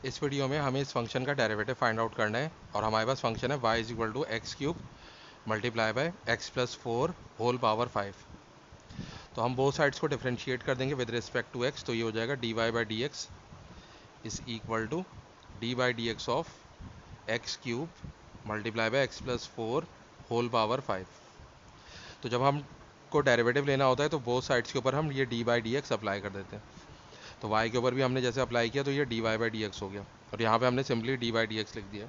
इस वीडियो में हमें इस फंक्शन का डेरिवेटिव फाइंड आउट करना है और हमारे पास फंक्शन है y is equal to x cube multiply by x plus 4 whole power 5। तो हम बोथ साइड्स को डिफरेंशिएट कर देंगे विद रिस्पेक्ट टू x, तो ये हो जाएगा dy by d x is equal to d by d x of x cube multiply by x plus 4 whole power 5। तो जब हमको डेरिवेटिव लेना होता है तो बोथ साइड्स के ऊपर हम ये D by d x apply कर देते हैं। तो y के ऊपर भी हमने जैसे अप्लाई किया तो ये d y by d x हो गया और यहाँ पे हमने simply d by d x लिख दिया।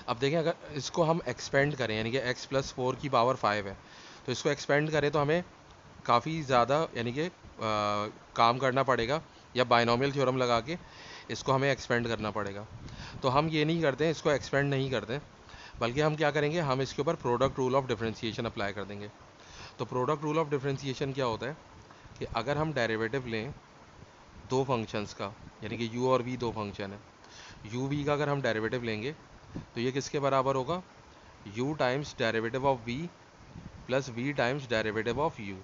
अब देखें अगर इसको हम एक्सपेंड करें यानी कि x प्लस 4 की पावर 5 है, तो इसको एक्सपेंड करें तो हमें काफ़ी ज़्यादा यानी कि काम करना पड़ेगा या बाइनोमियल थ्योरम लगा के इसको हमें एक्सपेंड करना पड़ेगा। तो हम ये नहीं करते हैं, इसको एक्सपेंड नहीं करते, बल्कि हम क्या करेंगे, हम इसके ऊपर product rule of differentiation apply कर देंगे। तो प्रोडक्ट रूल ऑफ डिफरेंशिएशन क्या होता है कि अगर हम डेरिवेटिव लें दो फंक्शंस का, यानी कि u और v दो फंक्शन है, u v का अगर हम डेरिवेटिव लेंगे तो ये किसके बराबर होगा, u times derivative of v plus v times derivative of u।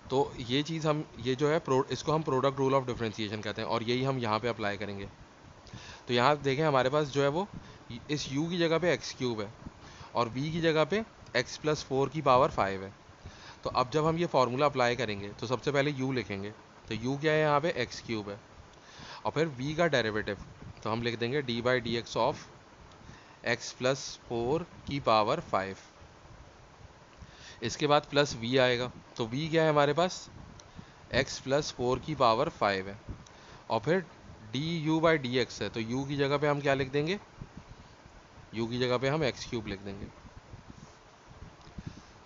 तो ये चीज़ हम ये जो है इसको हम प्रोडक्ट रूल ऑफ डिफरेंशिएशन कहते हैं और यही हम यहाँ पे अप्लाई करेंगे। तो यहाँ देखें हमारे पास जो है वो इस u की जगह पे एक्स क्यूब है और v की जगह पे x प्लस 4 की पावर 5 है। तो अब जब हम ये फार्मूला अप्लाई करेंगे तो सबसे पहले u लिखेंगे, तो u क्या है यहाँ पे एक्स क्यूब है और फिर v का डेरिवेटिव तो हम लिख देंगे D by d x of x plus 4 की पावर 5। इसके बाद प्लस v आएगा, तो v क्या है हमारे पास x प्लस 4 की पावर 5 है और फिर D you by d x है, तो u की जगह पे हम क्या लिख देंगे, u की जगह पे हम एक्स क्यूब लिख देंगे।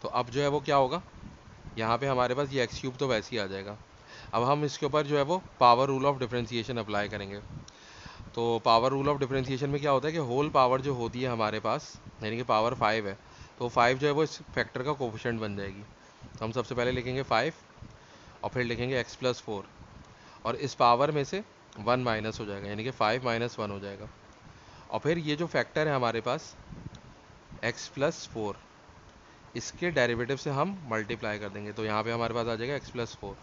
तो अब जो है वो क्या होगा, यहाँ पे हमारे पास ये एक्स क्यूब तो वैसे ही आ जाएगा। अब हम इसके ऊपर जो है वो power rule of differentiation apply करेंगे। तो पावर रूल ऑफ डिफरेंशिएशन में क्या होता है कि होल पावर जो होती है हमारे पास यानी कि पावर 5 है, तो 5 जो है वो इस फैक्टर का कोफिशिएंट बन जाएगी। तो हम सबसे पहले लिखेंगे 5 और फिर लिखेंगे x प्लस 4 और इस पावर में से 1 माइनस हो जाएगा यानी कि 5 माइनस 1 हो जाएगा। और फिर ये जो फैक्टर है हमारे पास x प्लस 4, इसके डेरिवेटिव से हम मल्टीप्लाई कर देंगे, तो यहाँ पे हमारे पास आ जाएगा x प्लस 4,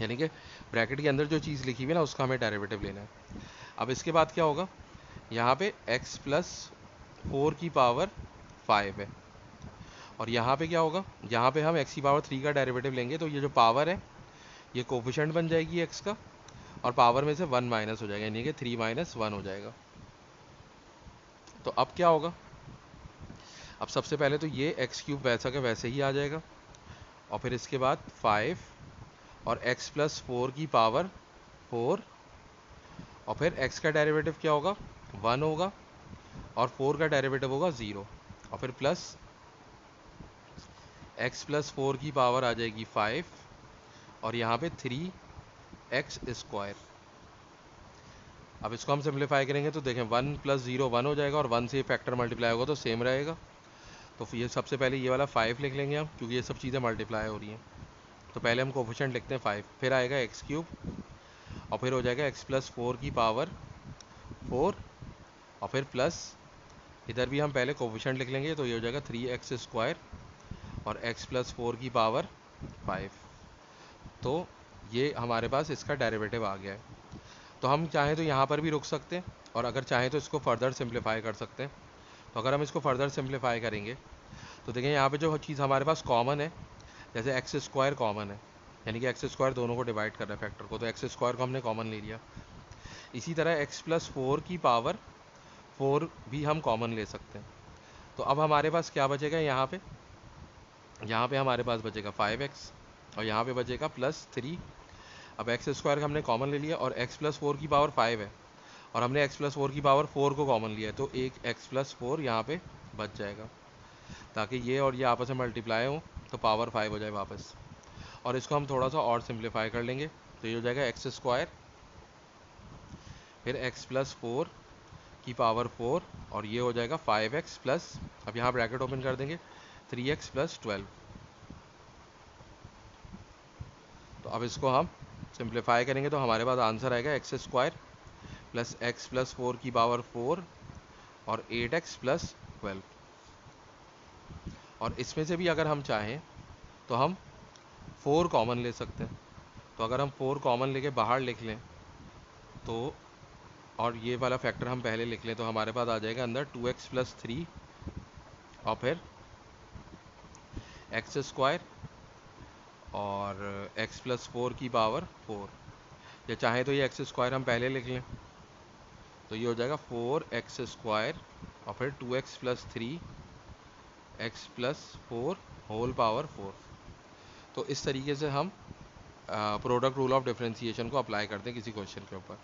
यानी कि ब्रैकेट के अंदर जो चीज़ लिखी हुई है ना उसका हमें डेरिवेटिव लेना है। अब इसके बाद क्या होगा, यहाँ पे x प्लस 4 की पावर 5 है और यहाँ पे क्या होगा, यहाँ पे हम x की पावर 3 का डेरिवेटिव लेंगे, तो ये जो पावर है ये कोफिशिएंट बन जाएगी x का और पावर में से 1 माइनस हो जाएगा यानी कि 3 माइनस 1 हो जाएगा। तो अब क्या होगा, अब सबसे पहले तो ये एक्स क्यूब वैसा का वैसे ही आ जाएगा और फिर इसके बाद 5 और x प्लस 4 की पावर 4 और फिर x का डेरिवेटिव क्या होगा 1 होगा और 4 का डेरिवेटिव होगा 0 और फिर प्लस x प्लस 4 की पावर आ जाएगी 5 और यहाँ पे 3x स्क्वायर। अब इसको हम सिंप्लीफाई करेंगे तो देखें 1 प्लस 0 1 हो जाएगा और 1 से फैक्टर मल्टीप्लाई होगा तो सेम रहेगा। तो फिर ये सबसे पहले ये वाला 5 लिख लेंगे हम, क्योंकि ये सब चीज़ें मल्टीप्लाई हो रही हैं। तो पहले हम कोफिशिएंट लिखते हैं 5, फिर आएगा एक्स क्यूब और फिर हो जाएगा x प्लस 4 की पावर 4 और फिर प्लस इधर भी हम पहले कोफिशिएंट लिख लेंगे, तो ये हो जाएगा 3x स्क्वायर और x प्लस 4 की पावर 5। तो ये हमारे पास इसका डेरिवेटिव आ गया है। तो हम चाहें तो यहाँ पर भी रुक सकते हैं और अगर चाहें तो इसको फर्दर सिंप्लीफाई कर सकते हैं। तो अगर हम इसको फर्दर सिंप्लीफाई करेंगे तो देखें यहाँ पे जो चीज़ हमारे पास कॉमन है, जैसे एक्स स्क्वायर कॉमन है यानी कि एक्स स्क्वायर दोनों को डिवाइड कर रहा है फैक्टर को, तो एक्स स्क्वायर को हमने कॉमन ले लिया। इसी तरह एक्स प्लस 4 की पावर 4 भी हम कॉमन ले सकते हैं। तो अब हमारे पास क्या बचेगा, यहाँ पे हमारे पास बचेगा 5x और यहाँ पे बचेगा प्लस 3। अब एक्स स्क्वायर का हमने कॉमन ले लिया और x प्लस 4 की पावर 5 है और हमने x प्लस 4 की पावर 4 को कॉमन लिया है, तो एक x प्लस 4 यहाँ पे बच जाएगा ताकि ये और ये आपस में मल्टीप्लाई हो तो पावर 5 हो जाए वापस। और इसको हम थोड़ा सा और सिंप्लीफाई कर लेंगे, तो ये हो जाएगा एक्स स्क्वायर फिर x प्लस 4 की पावर 4 और ये हो जाएगा 5x प्लस, अब यहाँ ब्रैकेट ओपन कर देंगे, 3x प्लस 12। तो अब इसको हम सिंप्लीफाई करेंगे तो हमारे पास आंसर आएगा x square plus x plus 4 की पावर 4 और 8x प्लस 12। और इसमें से भी अगर हम चाहें तो हम 4 कॉमन ले सकते हैं, तो अगर हम 4 कॉमन लेके बाहर लिख लें तो, और ये वाला फैक्टर हम पहले लिख लें, तो हमारे पास आ जाएगा अंदर 2x+3 और फिर x² और x+4 की पावर 4, या चाहे तो ये x² हम पहले लिख लें, तो ये हो जाएगा 4x² और फिर 2x+3 x+4 होल पावर 4। तो इस तरीके से हम प्रोडक्ट रूल ऑफ डिफरेंशिएशन को अप्लाई करते हैं किसी क्वेश्चन के ऊपर।